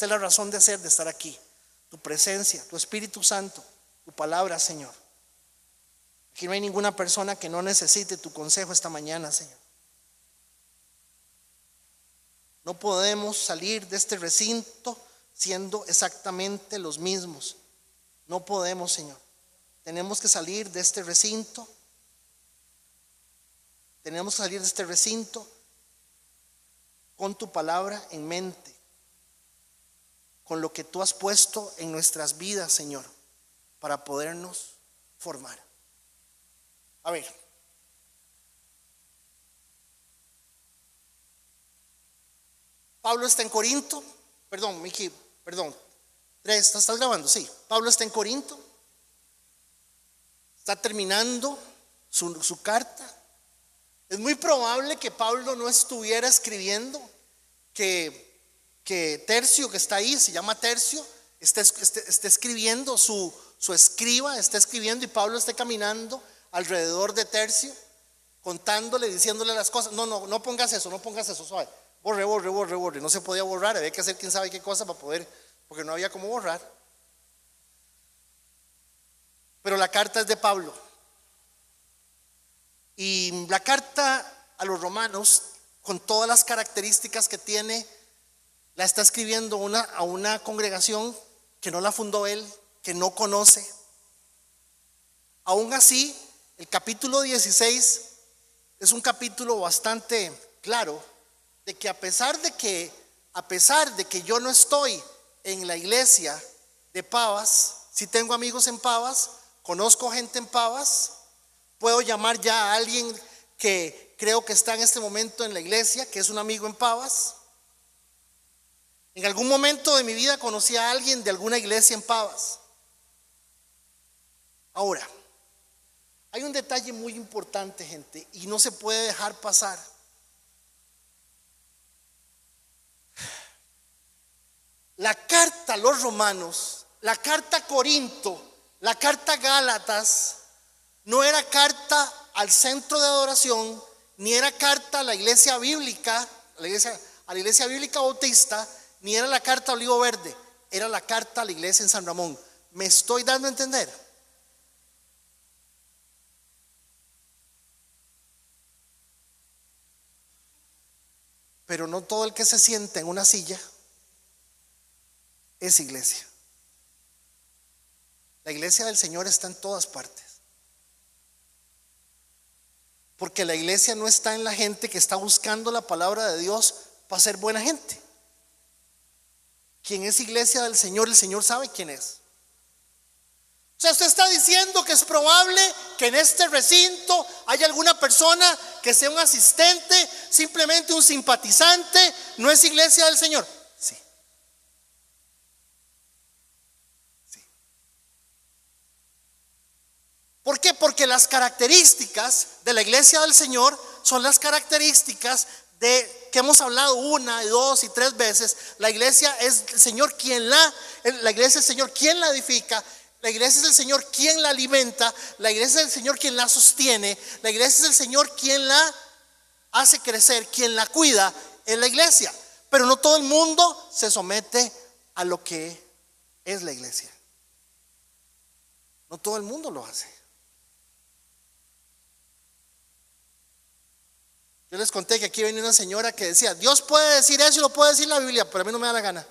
Esta es la razón de ser, de estar aquí. Tu presencia, tu Espíritu Santo, tu palabra, Señor. Aquí no hay ninguna persona que no necesite tu consejo esta mañana, Señor. No podemos salir de este recinto siendo exactamente los mismos. No podemos, Señor. Tenemos que salir de este recinto. Tenemos que salir de este recinto con tu palabra en mente, con lo que tú has puesto en nuestras vidas, Señor, para podernos formar. A ver, Pablo está en Corinto, perdón, Miki, perdón, ¿estás grabando? Sí, Pablo está en Corinto, está terminando su carta. Es muy probable que Pablo no estuviera escribiendo, que Tercio, que está ahí, se llama Tercio, está escribiendo, su escriba está escribiendo, y Pablo está caminando alrededor de Tercio, contándole, diciéndole las cosas. No pongas eso, suave. Borre. No se podía borrar, había que hacer quién sabe qué cosa para poder, porque no había cómo borrar. Pero la carta es de Pablo. Y la carta a los romanos, con todas las características que tiene, la está escribiendo a una congregación que no la fundó él, que no conoce. Aún así, el capítulo 16 es un capítulo bastante claro de que a pesar de que yo no estoy en la iglesia de Pavas, si tengo amigos en Pavas, conozco gente en Pavas, puedo llamar ya a alguien que creo que está en este momento en la iglesia, que es un amigo en Pavas. En algún momento de mi vida conocí a alguien de alguna iglesia en Pavas. Ahora, hay un detalle muy importante, gente, y no se puede dejar pasar. La carta a los romanos, la carta a Corinto, la carta a Gálatas, no era carta al centro de adoración, ni era carta a la iglesia bíblica, a la iglesia bíblica bautista, ni era la carta a Olivo Verde, era la carta a la iglesia en San Ramón. ¿Me estoy dando a entender? Pero no todo el que se sienta en una silla es iglesia. La iglesia del Señor está en todas partes. Porque la iglesia no está en la gente que está buscando la palabra de Dios para ser buena gente. Quien es iglesia del Señor, el Señor sabe quién es. O sea, usted está diciendo que es probable que en este recinto haya alguna persona que sea un asistente, simplemente un simpatizante, no es iglesia del Señor. Sí. ¿Por qué? Porque las características de la iglesia del Señor son las características de que hemos hablado 1, 2 y 3 veces. La iglesia es el Señor la iglesia es el Señor quien la edifica. La iglesia es el Señor quien la alimenta. La iglesia es el Señor quien la sostiene. La iglesia es el Señor quien la hace crecer, quien la cuida en la iglesia. Pero no todo el mundo se somete a lo que es la iglesia. No todo el mundo lo hace. Yo les conté que aquí venía una señora que decía: Dios puede decir eso y lo puede decir la Biblia, pero a mí no me da la gana.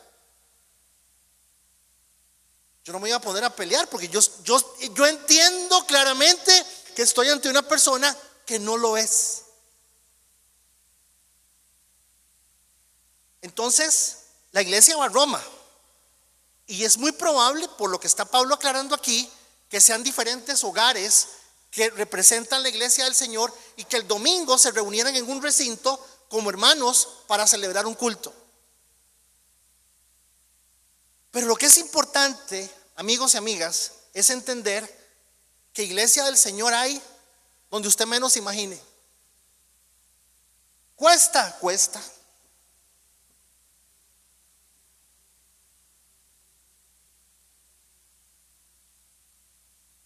Yo no me iba a poner a pelear porque yo entiendo claramente que estoy ante una persona que no lo es. Entonces, la iglesia va a Roma. Y es muy probable, por lo que está Pablo aclarando aquí, que sean diferentes hogares que representan la iglesia del Señor y que el domingo se reunieran en un recinto como hermanos para celebrar un culto. Pero lo que es importante, amigos y amigas, es entender que iglesia del Señor hay donde usted menos imagine. Cuesta.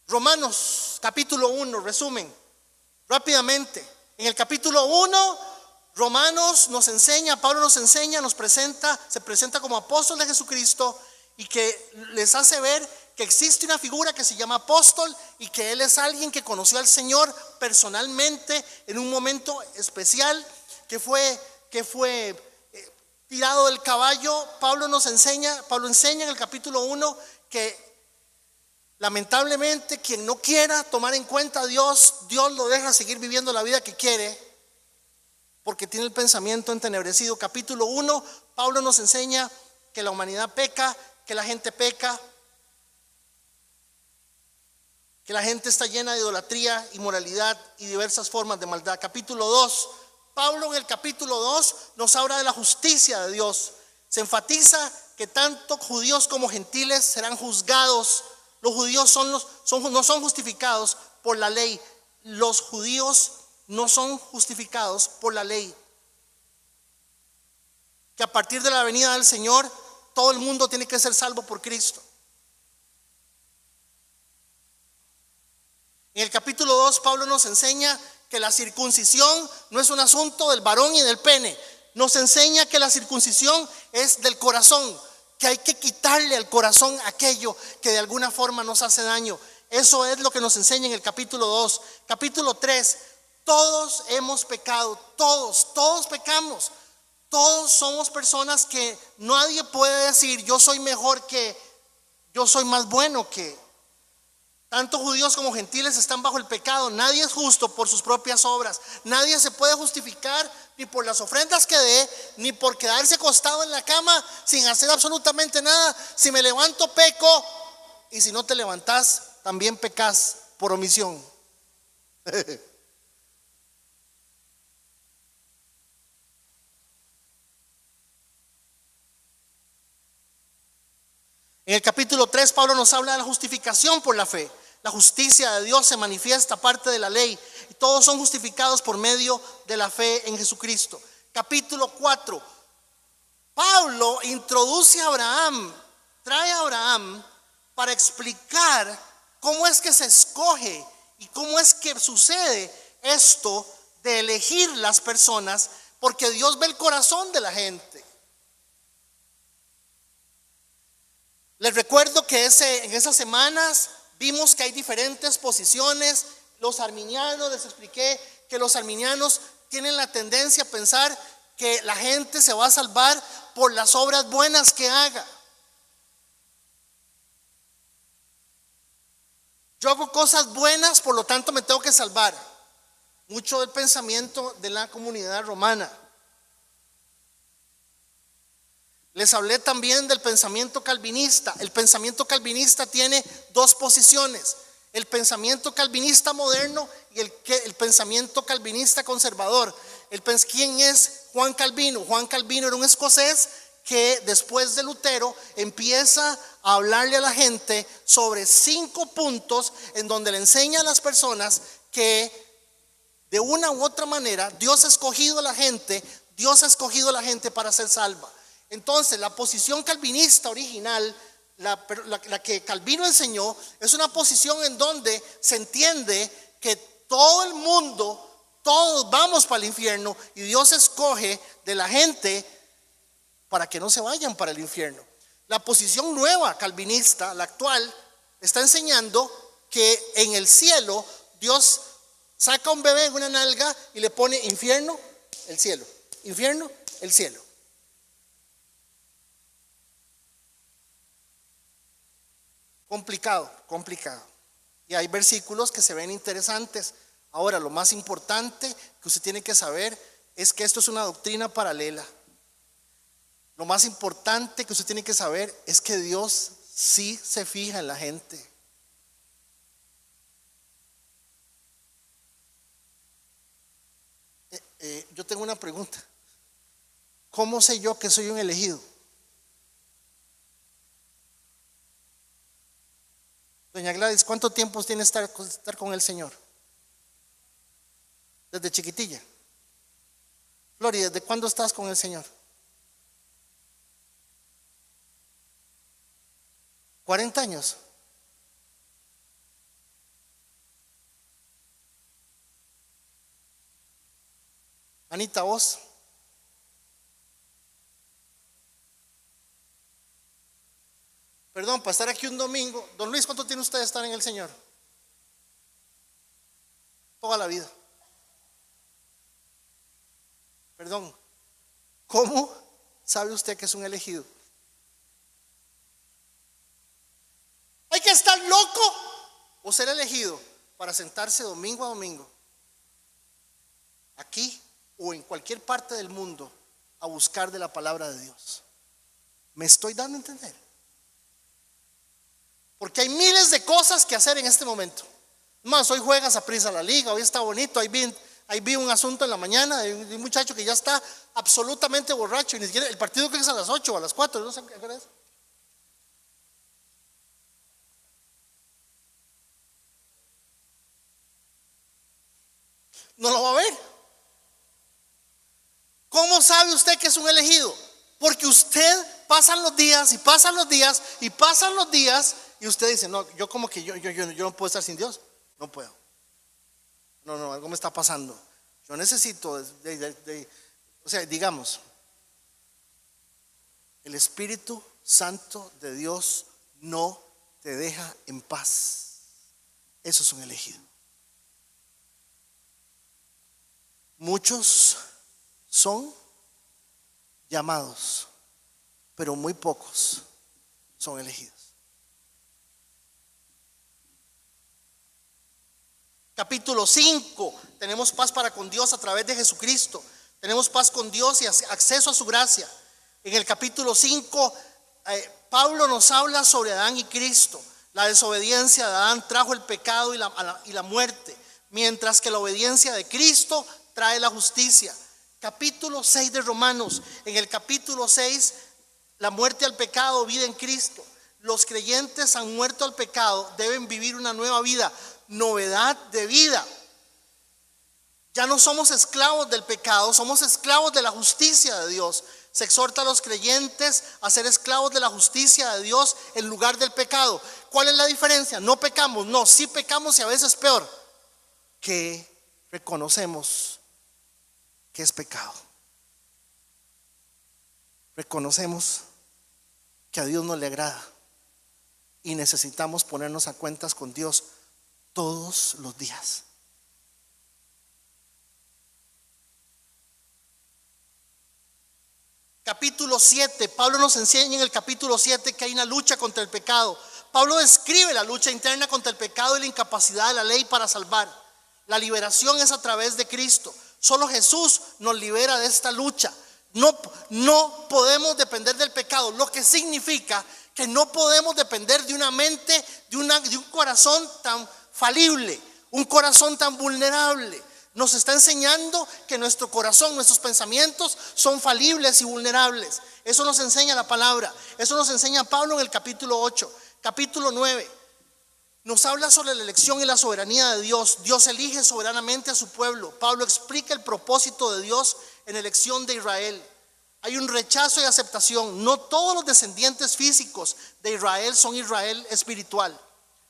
Romanos capítulo 1, resumen rápidamente. En el capítulo 1, Romanos nos enseña, Pablo nos enseña, se presenta como apóstol de Jesucristo y que les hace ver que existe una figura que se llama apóstol y que él es alguien que conoció al Señor personalmente en un momento especial, que fue tirado del caballo. Pablo enseña en el capítulo 1 que lamentablemente quien no quiera tomar en cuenta a Dios lo deja seguir viviendo la vida que quiere, porque tiene el pensamiento entenebrecido. Capítulo 1, Pablo nos enseña que la humanidad peca, que la gente peca, que la gente está llena de idolatría, inmoralidad y diversas formas de maldad. Capítulo 2, Pablo en el capítulo 2 nos habla de la justicia de Dios. Se enfatiza que tanto judíos como gentiles serán juzgados. Los judíos no son justificados por la ley. Los judíos no son justificados por la ley. Que a partir de la venida del Señor, todo el mundo tiene que ser salvo por Cristo. En el capítulo 2, Pablo nos enseña que la circuncisión no es un asunto del varón y del pene. Nos enseña que la circuncisión es del corazón, que hay que quitarle al corazón aquello que de alguna forma nos hace daño. Eso es lo que nos enseña en el capítulo 2. Capítulo 3, todos hemos pecado, todos pecamos. Todos somos personas que nadie puede decir yo soy mejor que, yo soy más bueno que. Tanto judíos como gentiles están bajo el pecado. Nadie es justo por sus propias obras. Nadie se puede justificar ni por las ofrendas que dé, ni por quedarse acostado en la cama sin hacer absolutamente nada. Si me levanto, peco, y si no te levantas, también pecas por omisión. En el capítulo 3, Pablo nos habla de la justificación por la fe. La justicia de Dios se manifiesta aparte de la ley y todos son justificados por medio de la fe en Jesucristo. Capítulo 4, Pablo introduce a Abraham, trae a Abraham para explicar cómo es que se escoge y cómo es que sucede esto de elegir las personas, porque Dios ve el corazón de la gente. Les recuerdo que en esas semanas vimos que hay diferentes posiciones. Los arminianos, les expliqué que los arminianos tienen la tendencia a pensar que la gente se va a salvar por las obras buenas que haga. Yo hago cosas buenas, por lo tanto me tengo que salvar. Mucho del pensamiento de la comunidad romana. Les hablé también del pensamiento calvinista. El pensamiento calvinista tiene dos posiciones: el pensamiento calvinista moderno y el pensamiento calvinista conservador. ¿Quién es Juan Calvino? Juan Calvino era un escocés que después de Lutero empieza a hablarle a la gente sobre 5 puntos en donde le enseña a las personas que de una u otra manera Dios ha escogido a la gente para ser salva. Entonces, la posición calvinista original, la que Calvino enseñó, es una posición en donde se entiende que todo el mundo, todos vamos para el infierno y Dios escoge de la gente para que no se vayan para el infierno. La posición nueva calvinista, la actual, está enseñando que en el cielo Dios saca un bebé en una nalga y le pone infierno, el cielo, infierno, el cielo. Complicado. Y hay versículos que se ven interesantes. Ahora, lo más importante que usted tiene que saber es que esto es una doctrina paralela. Lo más importante que usted tiene que saber es que Dios sí se fija en la gente. Yo tengo una pregunta. ¿Cómo sé yo que soy un elegido? Doña Gladys, ¿cuánto tiempo tiene estar con el Señor? Desde chiquitilla. Flori, ¿desde cuándo estás con el Señor? 40 años. Anita, vos. Perdón, para estar aquí un domingo. Don Luis, ¿cuánto tiene usted de estar en el Señor? Toda la vida. Perdón, ¿cómo sabe usted que es un elegido? Hay que estar loco o ser elegido para sentarse domingo a domingo, aquí o en cualquier parte del mundo, a buscar de la palabra de Dios. ¿Me estoy dando a entender? Porque hay miles de cosas que hacer en este momento. Más, hoy juega Saprissa la liga, hoy está bonito. Ahí vi un asunto en la mañana de un muchacho que ya está absolutamente borracho y ni siquiera el partido creo que es a las 8 o a las 4, no sé qué hora es. No lo va a ver. ¿Cómo sabe usted que es un elegido? Porque usted pasan los días y pasan los días y pasan los días y usted dice, no, yo como que yo no puedo estar sin Dios. No puedo. No, algo me está pasando. Yo necesito o sea, digamos, el Espíritu Santo de Dios no te deja en paz. Eso es un elegido. Muchos son llamados, pero muy pocos son elegidos. Capítulo 5, tenemos paz para con Dios a través de Jesucristo. Tenemos paz con Dios y acceso a su gracia. En el capítulo 5, Pablo nos habla sobre Adán y Cristo. La desobediencia de Adán trajo el pecado y la muerte, mientras que la obediencia de Cristo trae la justicia. Capítulo 6 de Romanos. En el capítulo 6, la muerte al pecado, vida en Cristo. Los creyentes han muerto al pecado, deben vivir una nueva vida, novedad de vida. Ya no somos esclavos del pecado, somos esclavos de la justicia de Dios. Se exhorta a los creyentes a ser esclavos de la justicia de Dios en lugar del pecado. ¿Cuál es la diferencia? No pecamos, no, sí pecamos y a veces peor, que reconocemos que es pecado. Reconocemos que a Dios no le agrada y necesitamos ponernos a cuentas con Dios todos los días. Capítulo 7, Pablo nos enseña en el capítulo 7 que hay una lucha contra el pecado. Pablo describe la lucha interna contra el pecado y la incapacidad de la ley para salvar. La liberación es a través de Cristo. Solo Jesús nos libera de esta lucha. No podemos depender del pecado, lo que significa que no podemos depender de una mente, de un corazón tan falible, un corazón tan vulnerable. Nos está enseñando que nuestro corazón, nuestros pensamientos son falibles y vulnerables. Eso nos enseña la palabra. Eso nos enseña Pablo en el capítulo 8. Capítulo 9 nos habla sobre la elección y la soberanía de Dios. Dios elige soberanamente a su pueblo. Pablo explica el propósito de Dios en la elección de Israel. Hay un rechazo y aceptación. No todos los descendientes físicos de Israel son Israel espiritual.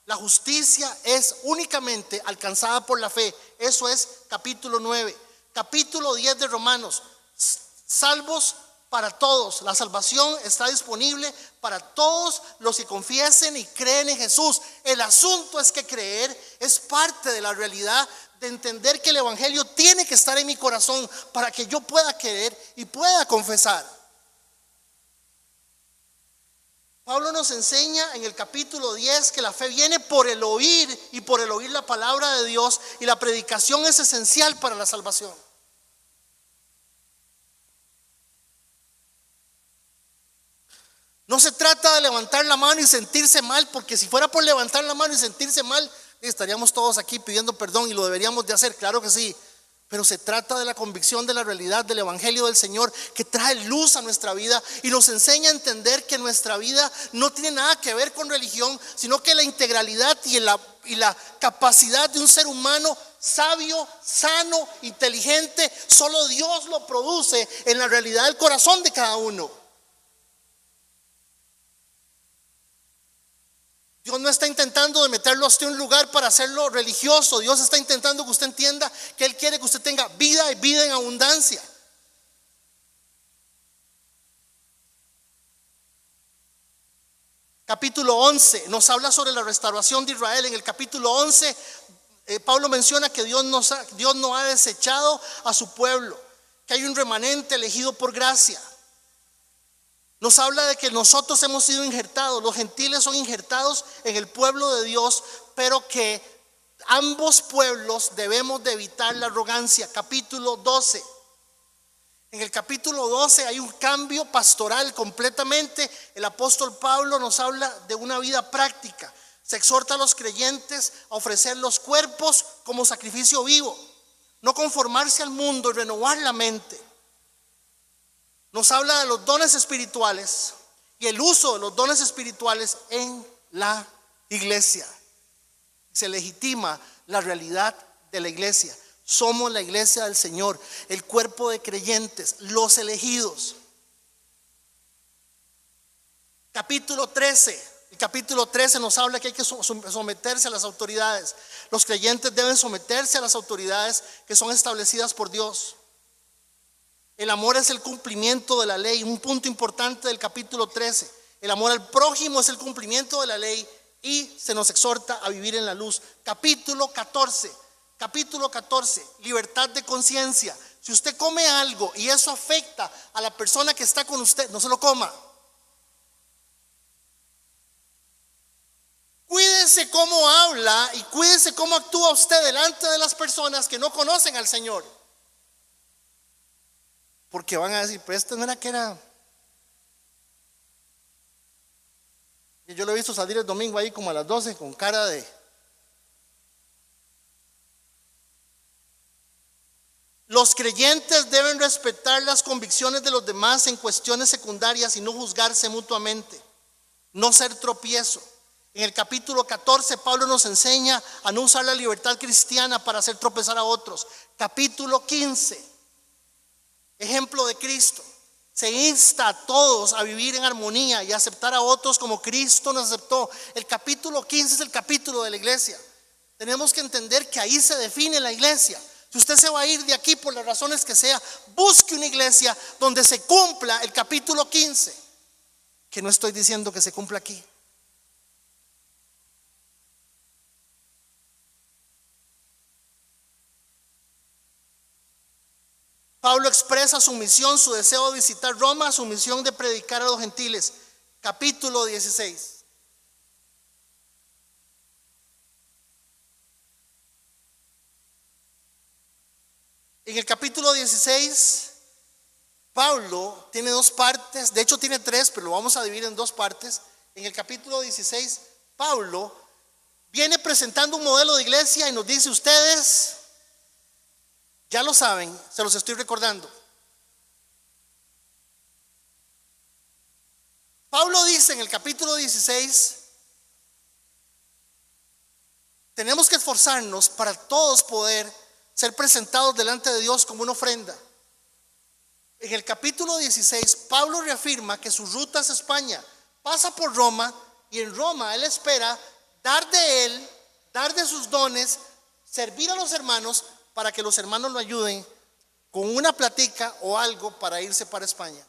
La justicia es únicamente alcanzada por la fe. Eso es capítulo 9. Capítulo 10 de Romanos. Salvos para todos. La salvación está disponible para todos los que confiesen y creen en Jesús. El asunto es que creer es parte de la realidad de entender que el evangelio tiene que estar en mi corazón para que yo pueda creer y pueda confesar. Pablo nos enseña en el capítulo 10 que la fe viene por el oír y por el oír la palabra de Dios, y la predicación es esencial para la salvación. No se trata de levantar la mano y sentirse mal, porque si fuera por levantar la mano y sentirse mal, estaríamos todos aquí pidiendo perdón y lo deberíamos de hacer, claro que sí. Pero se trata de la convicción de la realidad del evangelio del Señor, que trae luz a nuestra vida y nos enseña a entender que nuestra vida no tiene nada que ver con religión, sino que la integralidad y la capacidad de un ser humano sabio, sano, inteligente, solo Dios lo produce en la realidad del corazón de cada uno. Dios no está intentando de meterlo a usted en un lugar para hacerlo religioso. Dios está intentando que usted entienda que Él quiere que usted tenga vida y vida en abundancia. Capítulo 11 nos habla sobre la restauración de Israel. En el capítulo 11 Pablo menciona que Dios no ha desechado a su pueblo, que hay un remanente elegido por gracia. Nos habla de que nosotros hemos sido injertados, los gentiles son injertados en el pueblo de Dios, pero que ambos pueblos debemos de evitar la arrogancia. Capítulo 12. En el capítulo 12 hay un cambio pastoral completamente. El apóstol Pablo nos habla de una vida práctica. Se exhorta a los creyentes a ofrecer los cuerpos como sacrificio vivo, no conformarse al mundo y renovar la mente. Nos habla de los dones espirituales y el uso de los dones espirituales en la iglesia. Se legitima la realidad de la iglesia. Somos la iglesia del Señor, el cuerpo de creyentes, los elegidos. Capítulo 13. El capítulo 13 nos habla que hay que someterse a las autoridades. Los creyentes deben someterse a las autoridades que son establecidas por Dios. El amor es el cumplimiento de la ley, un punto importante del capítulo 13. El amor al prójimo es el cumplimiento de la ley y se nos exhorta a vivir en la luz. Capítulo 14, libertad de conciencia. Si usted come algo y eso afecta a la persona que está con usted, no se lo coma. Cuídese cómo habla y cuídese cómo actúa usted delante de las personas que no conocen al Señor. Porque van a decir, pero este no era que era. Y yo lo he visto salir el domingo ahí como a las 12 con cara de. Los creyentes deben respetar las convicciones de los demás en cuestiones secundarias y no juzgarse mutuamente, no ser tropiezo. En el capítulo 14 Pablo nos enseña a no usar la libertad cristiana para hacer tropezar a otros. Capítulo 15. Ejemplo de Cristo. Se insta a todos a vivir en armonía y a aceptar a otros como Cristo nos aceptó. El capítulo 15 es el capítulo de la iglesia. Tenemos que entender que ahí se define la iglesia. Si usted se va a ir de aquí por las razones que sea, busque una iglesia donde se cumpla el capítulo 15. Que no estoy diciendo que se cumpla aquí. Pablo expresa su misión, su deseo de visitar Roma, su misión de predicar a los gentiles. Capítulo 16. En el capítulo 16, Pablo tiene dos partes, de hecho tiene tres, pero lo vamos a dividir en dos partes. En el capítulo 16, Pablo viene presentando un modelo de iglesia y nos dice: ustedes ya lo saben, se los estoy recordando. Pablo dice en el capítulo 16, tenemos que esforzarnos para todos poder ser presentados delante de Dios como una ofrenda. En el capítulo 16, Pablo reafirma que su ruta es España, pasa por Roma y en Roma él espera dar de él, dar de sus dones, servir a los hermanos para que los hermanos lo ayuden con una platica o algo para irse para España.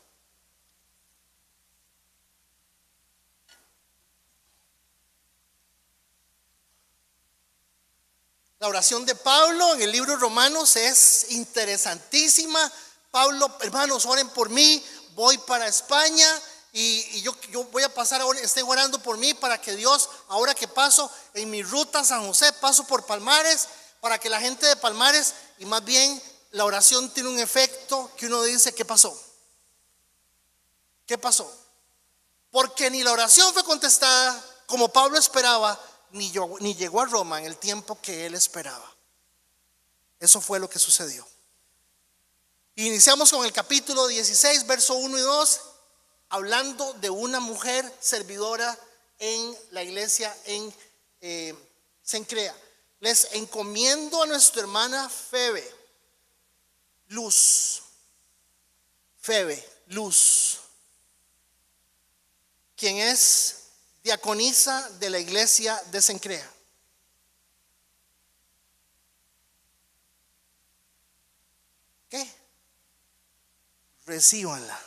La oración de Pablo en el libro de Romanos es interesantísima. Pablo, hermanos, oren por mí, voy para España y yo voy a pasar ahora, estén orando por mí para que Dios, ahora que paso en mi ruta a San José, paso por Palmares, para que la gente de Palmares, y más bien la oración tiene un efecto que uno dice: ¿qué pasó? ¿Qué pasó? Porque ni la oración fue contestada como Pablo esperaba, ni llegó a Roma en el tiempo que él esperaba. Eso fue lo que sucedió. Iniciamos con el capítulo 16, verso 1 y 2, hablando de una mujer servidora en la iglesia en Cencrea. Les encomiendo a nuestra hermana Febe, luz, quien es diaconisa de la iglesia de Cencrea. ¿Qué? Recíbanla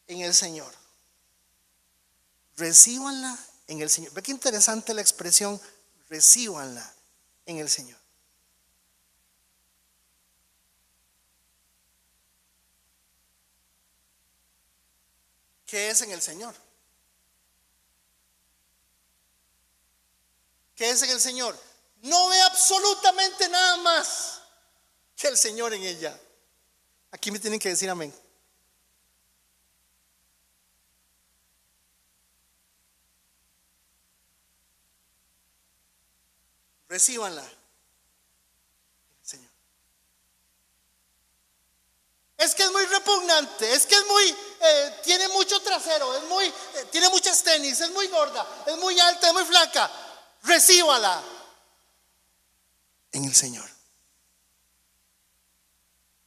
en el Señor. Recíbanla en el Señor. Ve qué interesante la expresión, recíbanla en el Señor. ¿Qué es en el Señor? ¿Qué es en el Señor? No ve absolutamente nada más que el Señor en ella. Aquí me tienen que decir amén. Recíbanla, Señor. Es que es muy repugnante, es que es muy, tiene mucho trasero, es muy, tiene muchas tenis, es muy gorda, es muy alta, es muy flaca. Recíbala en el Señor.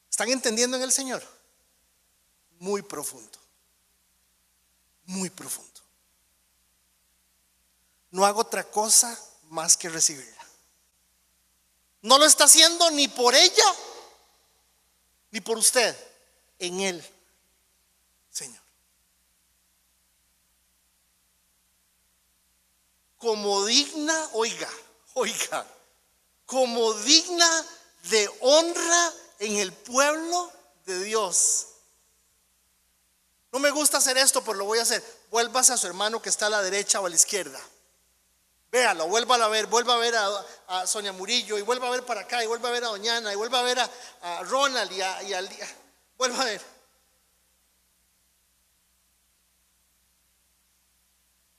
¿Están entendiendo en el Señor? Muy profundo, muy profundo. No hago otra cosa más que recibirla. No lo está haciendo ni por ella ni por usted, en Él, Señor. Como digna, oiga, como digna de honra en el pueblo de Dios. No me gusta hacer esto, pero lo voy a hacer. Vuélvase a su hermano que está a la derecha o a la izquierda. Véalo, vuelva a ver a Sonia Murillo, y vuelva a ver para acá, y vuelva a ver a Doñana, y vuelva a ver a Ronald vuelva a ver.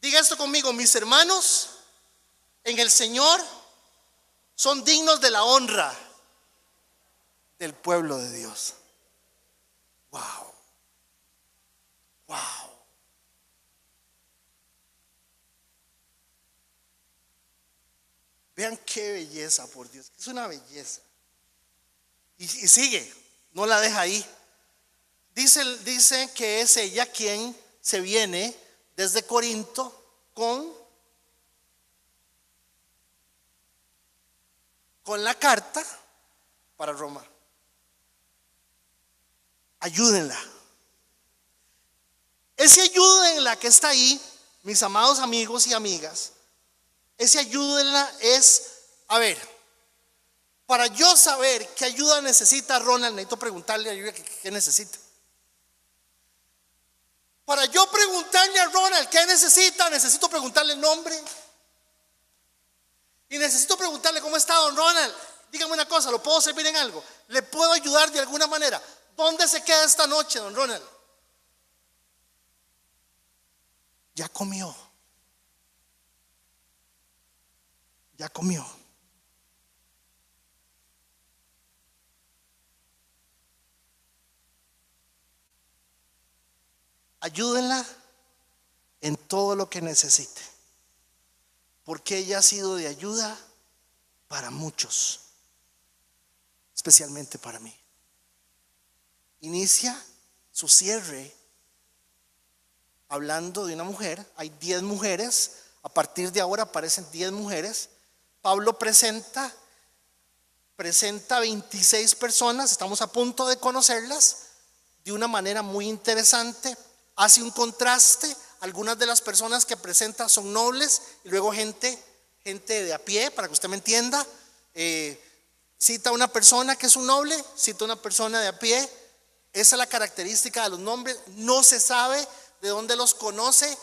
Diga esto conmigo: mis hermanos en el Señor son dignos de la honra del pueblo de Dios. Wow. Vean qué belleza, por Dios, es una belleza. Y sigue, no la deja ahí. Dice que es ella quien se viene desde Corinto con la carta para Roma. Ayúdenla. Ese ayúdenla que está ahí, mis amados amigos y amigas, ese ayúdenla es, a ver, para yo saber qué ayuda necesita Ronald, necesito preguntarle a Lluvia qué necesita. Para yo preguntarle a Ronald qué necesita, necesito preguntarle el nombre. Y necesito preguntarle cómo está don Ronald. Dígame una cosa, ¿lo puedo servir en algo? ¿Le puedo ayudar de alguna manera? ¿Dónde se queda esta noche, don Ronald? Ya comió. Ya comió. Ayúdenla en todo lo que necesite, porque ella ha sido de ayuda para muchos, especialmente para mí. Inicia su cierre hablando de una mujer. Hay 10 mujeres, a partir de ahora aparecen 10 mujeres. Pablo presenta 26 personas, estamos a punto de conocerlas de una manera muy interesante. Hace un contraste, algunas de las personas que presenta son nobles y luego gente de a pie, para que usted me entienda. Cita una persona que es un noble, cita una persona de a pie. Esa es la característica de los nombres, no se sabe de dónde los conoce.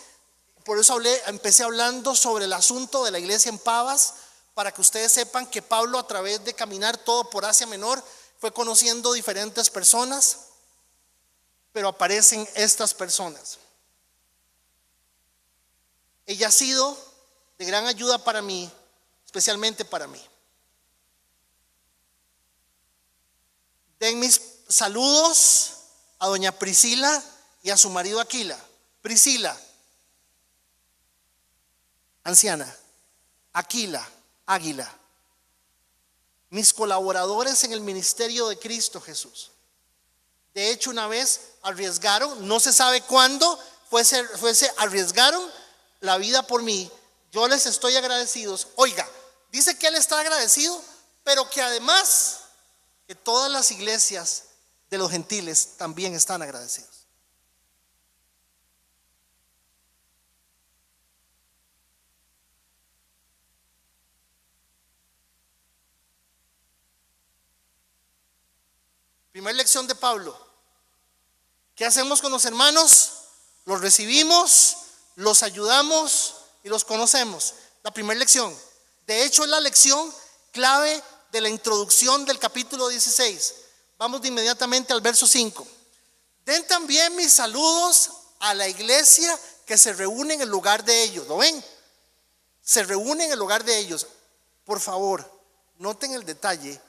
Por eso empecé hablando sobre el asunto de la iglesia en Pavas, para que ustedes sepan que Pablo, a través de caminar todo por Asia Menor, fue conociendo diferentes personas, pero aparecen estas personas. Ella ha sido de gran ayuda para mí, especialmente para mí. Den mis saludos a doña Priscila y a su marido Aquila. Priscila, anciana. Aquila, águila. Mis colaboradores en el ministerio de Cristo Jesús. De hecho, una vez arriesgaron, no se sabe cuándo, arriesgaron la vida por mí. Yo les estoy agradecidos. Oiga, dice que él está agradecido, pero que además que todas las iglesias de los gentiles también están agradecidos. Primera lección de Pablo. ¿Qué hacemos con los hermanos? Los recibimos, los ayudamos y los conocemos. La primera lección. De hecho, es la lección clave de la introducción del capítulo 16. Vamos de inmediatamente al verso 5. Den también mis saludos a la iglesia que se reúne en el lugar de ellos. ¿Lo ven? Se reúne en el lugar de ellos. Por favor, noten el detalle.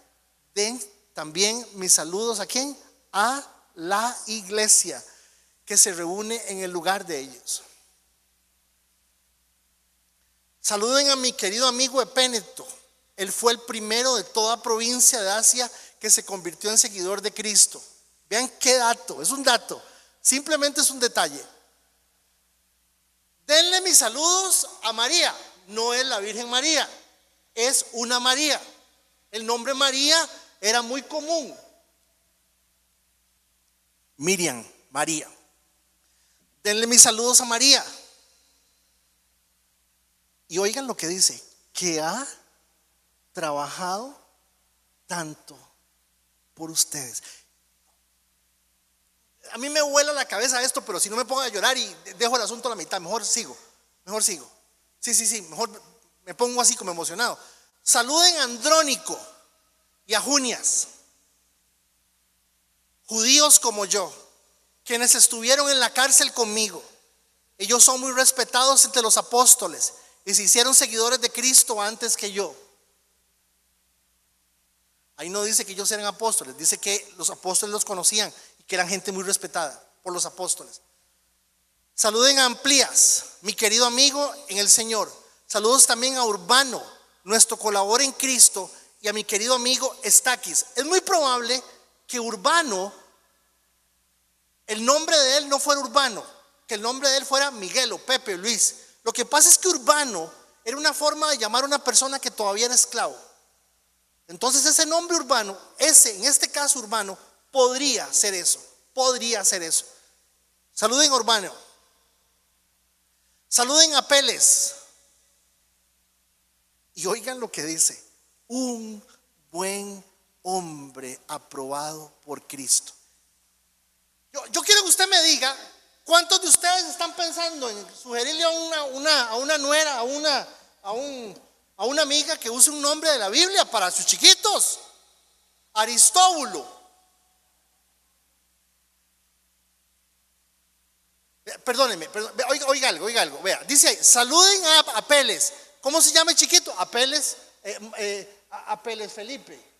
Den también mis saludos ¿a quién? A la iglesia que se reúne en el lugar de ellos. Saluden a mi querido amigo Epéneto. Él fue el primero de toda provincia de Asia que se convirtió en seguidor de Cristo. Vean qué dato, es un dato, simplemente es un detalle. Denle mis saludos a María. No es la Virgen María, es una María. El nombre María era muy común. Miriam, María. Denle mis saludos a María. Y oigan lo que dice, que ha trabajado tanto por ustedes. A mí me vuela la cabeza esto, pero si no me pongo a llorar y dejo el asunto a la mitad, mejor sigo. Sí, mejor me pongo así como emocionado. Saluden a Andrónico y a Junias, judíos como yo, quienes estuvieron en la cárcel conmigo. Ellos son muy respetados entre los apóstoles y se hicieron seguidores de Cristo antes que yo. Ahí no dice que ellos eran apóstoles, dice que los apóstoles los conocían y que eran gente muy respetada por los apóstoles. Saluden a Amplías, mi querido amigo en el Señor. Saludos también a Urbano, nuestro colaborador en Cristo, y a mi querido amigo Estaquis. Es muy probable que Urbano, el nombre de él no fuera Urbano, que el nombre de él fuera Miguel o Pepe o Luis. Lo que pasa es que Urbano era una forma de llamar a una persona que todavía era esclavo. Entonces ese nombre Urbano, en este caso Urbano, podría ser eso. Saluden a Urbano. Saluden a Apeles. Y oigan lo que dice: un buen hombre aprobado por Cristo. Yo quiero que usted me diga cuántos de ustedes están pensando en sugerirle a una nuera, a una amiga que use un nombre de la Biblia para sus chiquitos. Aristóbulo. Perdónenme, oiga algo. Vea, dice ahí, saluden a Apeles. ¿Cómo se llama el chiquito? Apeles, Apeles Felipe.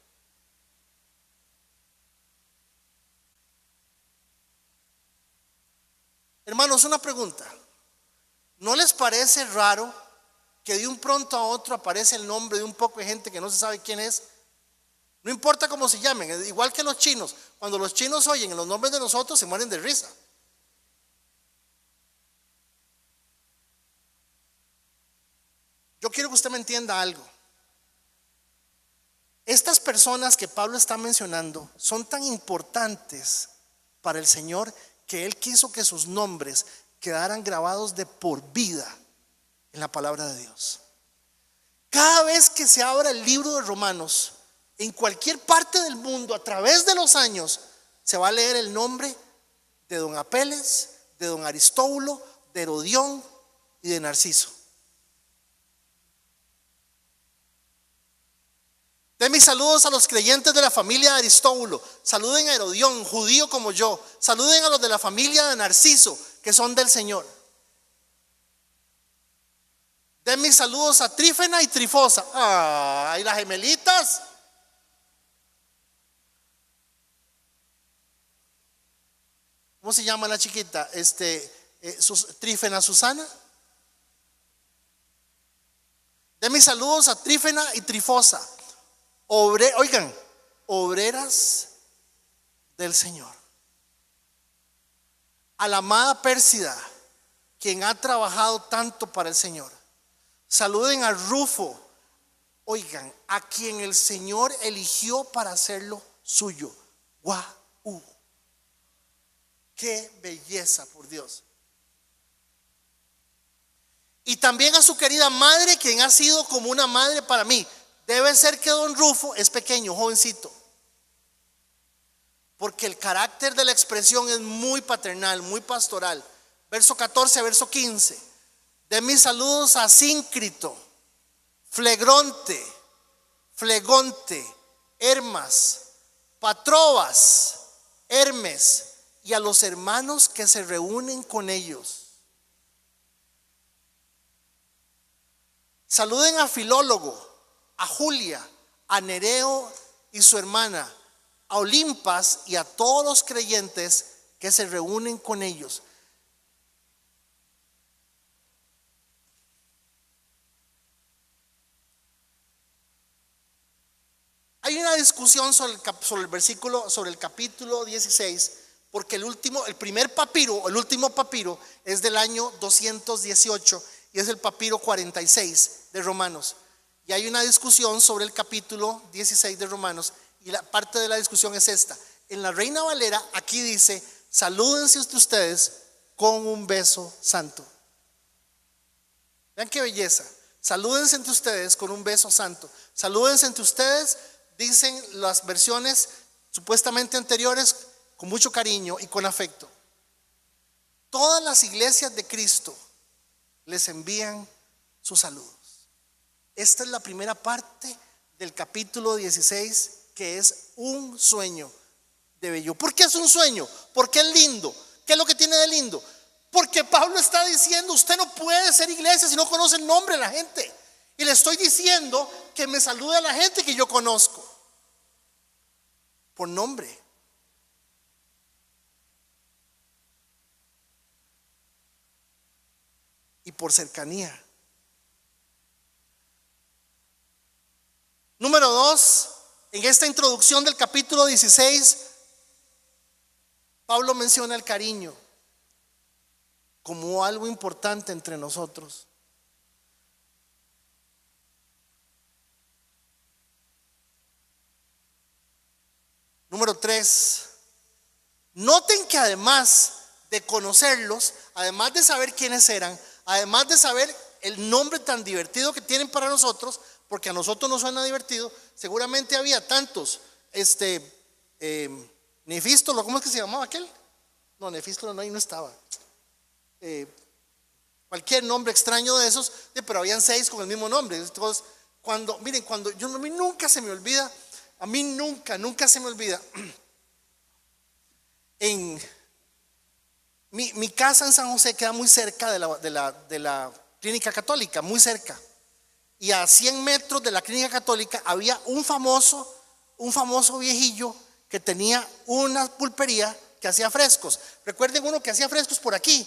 Hermanos, una pregunta. ¿No les parece raro que de un pronto a otro aparece el nombre de un poco de gente que no se sabe quién es? No importa cómo se llamen, igual que los chinos. Cuando los chinos oyen los nombres de nosotros se mueren de risa. Yo quiero que usted me entienda algo. Estas personas que Pablo está mencionando son tan importantes para el Señor que Él quiso que sus nombres quedaran grabados de por vida en la palabra de Dios. Cada vez que se abra el libro de Romanos, en cualquier parte del mundo, a través de los años, se va a leer el nombre de don Apeles, de don Aristóbulo, de Herodión y de Narciso. Den mis saludos a los creyentes de la familia de Aristóbulo. Saluden a Herodión, judío como yo. Saluden a los de la familia de Narciso, que son del Señor. Den mis saludos a Trífena y Trifosa. ¡Ay, las gemelitas! ¿Cómo se llama la chiquita? Trífena Susana. Den mis saludos a Trífena y Trifosa. Oigan, obreras del Señor. A la amada Pérsida quien ha trabajado tanto para el Señor. Saluden a Rufo, oigan, a quien el Señor eligió para hacerlo suyo. ¡Guau! ¡Qué belleza, por Dios! Y también a su querida madre, quien ha sido como una madre para mí. Debe ser que don Rufo es pequeño, jovencito, porque el carácter de la expresión es muy paternal, muy pastoral. Verso 14 a verso 15. De mis saludos a Síncrito, Flegonte, Hermas, Patrobas, Hermes, y a los hermanos que se reúnen con ellos. Saluden a Filólogo, a Julia, a Nereo y su hermana, a Olimpas y a todos los creyentes que se reúnen con ellos. Hay una discusión sobre el versículo, sobre el capítulo 16, porque el primer papiro, el último papiro es del año 218 y es el papiro 46 de Romanos. Y hay una discusión sobre el capítulo 16 de Romanos, y la parte de la discusión es esta. En la Reina Valera aquí dice: salúdense ustedes con un beso santo. Vean qué belleza. Salúdense entre ustedes con un beso santo. Salúdense entre ustedes, dicen las versiones supuestamente anteriores, con mucho cariño y con afecto. Todas las iglesias de Cristo les envían sus saludos. Esta es la primera parte del capítulo 16, que es un sueño de bello. ¿Por qué es un sueño? Porque es lindo. ¿Qué es lo que tiene de lindo? Porque Pablo está diciendo: usted no puede ser iglesia si no conoce el nombre de la gente. Y le estoy diciendo que me salude a la gente que yo conozco por nombre. Y por cercanía. Número 2, en esta introducción del capítulo 16, Pablo menciona el cariño como algo importante entre nosotros. Número 3, noten que además de conocerlos, además de saber quiénes eran, además de saber el nombre tan divertido que tienen para nosotros, porque a nosotros nos suena divertido, seguramente había tantos, Nefístolo, ¿cómo es que se llamaba aquel? No, Nefístolo no, ahí no estaba. Cualquier nombre extraño de esos, pero habían 6 con el mismo nombre. Entonces, a mí nunca se me olvida, nunca se me olvida. En mi casa en San José queda muy cerca de la clínica católica, muy cerca. Y a 100 metros de la clínica católica había un famoso viejillo que tenía una pulpería que hacía frescos. Recuerden uno que hacía frescos por aquí,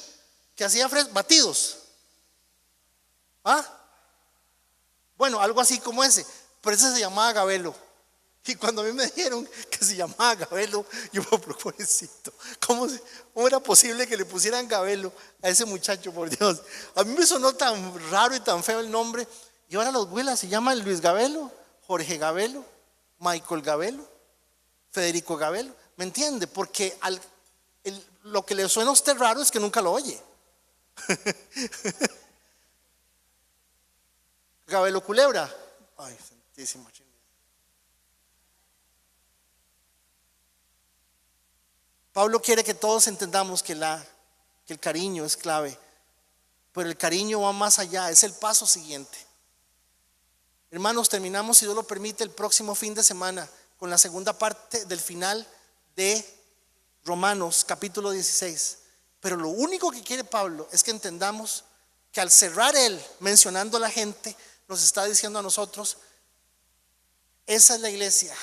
que hacía batidos. Bueno, algo así como ese, pero ese se llamaba Gabelo. Y cuando a mí me dijeron que se llamaba Gabelo, yo me pobrecito, ¿cómo era posible que le pusieran Gabelo a ese muchacho, por Dios? A mí me sonó tan raro y tan feo el nombre. Y ahora los abuelas se llaman Luis Gabelo, Jorge Gabelo, Michael Gabelo, Federico Gabelo. ¿Me entiende? Porque lo que le suena a usted raro es que nunca lo oye. Gabelo Culebra. Ay, santísimo chingada. Pablo quiere que todos entendamos que el cariño es clave, pero el cariño va más allá, es el paso siguiente. Hermanos, terminamos, si Dios lo permite, el próximo fin de semana con la segunda parte del final de Romanos capítulo 16. Pero lo único que quiere Pablo es que entendamos que al cerrar él mencionando a la gente, nos está diciendo a nosotros: esa es la iglesia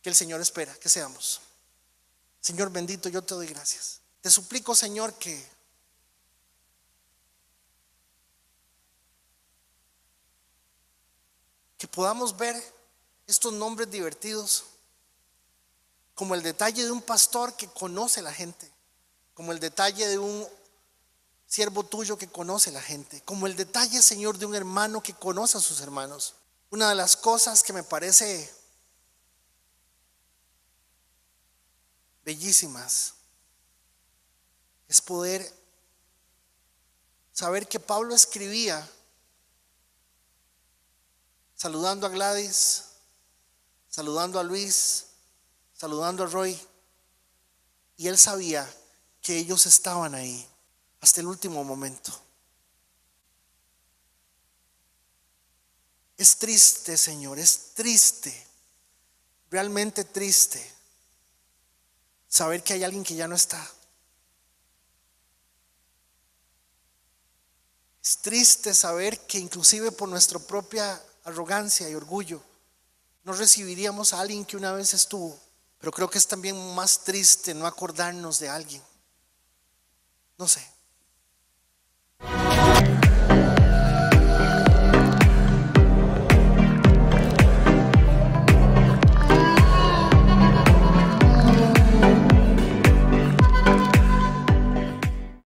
que el Señor espera que seamos. Señor bendito, yo te doy gracias. Te suplico, Señor, que podamos ver estos nombres divertidos como el detalle de un pastor que conoce a la gente, como el detalle de un siervo tuyo que conoce a la gente, como el detalle, Señor, de un hermano que conoce a sus hermanos. Una de las cosas que me parece bellísimas es poder saber que Pablo escribía saludando a Gladys, saludando a Luis, saludando a Roy, y él sabía que ellos estaban ahí hasta el último momento. Es triste, Señor, es triste, realmente triste saber que hay alguien que ya no está. Es triste saber que inclusive por nuestra propia arrogancia y orgullo no recibiríamos a alguien que una vez estuvo. Pero creo que es también más triste no acordarnos de alguien. No sé.